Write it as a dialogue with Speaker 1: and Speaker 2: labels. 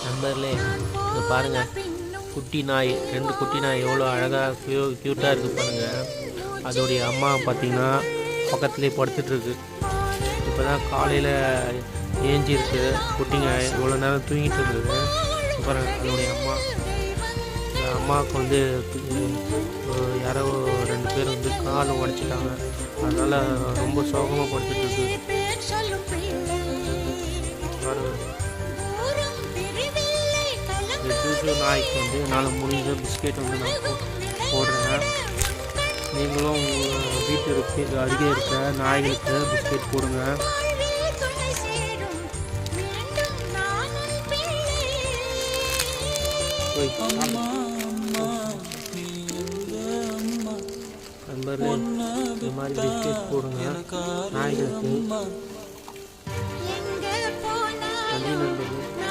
Speaker 1: நண்பர்களே, இங்கே பாருங்கள், குட்டி நாய், 2 குட்டி நாய் எவ்வளோ அழகாக க்யூட்டாக இருக்குது பாருங்கள். அதோடைய அம்மா பார்த்திங்கன்னா பக்கத்துலேயே படுத்துட்ருக்கு. இப்போ தான் காலையில் ஏஞ்சிருக்கு. குட்டிங்க இவ்வளோ நேரம் தூங்கிட்டு இருக்குது. பாருங்கள், அதோடைய அம்மா. இந்த அம்மாவுக்கு வந்து யாரோ 2 பேர் வந்து காலை உடச்சிட்டாங்க. அதனால் ரொம்ப சோகமாக படுத்துட்ருக்கு. இந்த ஜூஜு நாய்க்கு வந்து என்னால் முடிஞ்ச பிஸ்கெட் வந்து நான் போடுறேன். நீங்களும் உங்கள் வீட்டுக்கு அருகே இருக்கிற நாய்களுக்கு பிஸ்கெட் போடுங்க. நண்பர்களே, இந்த மாதிரி பிஸ்கெட் போடுங்க நாய்களுக்கு.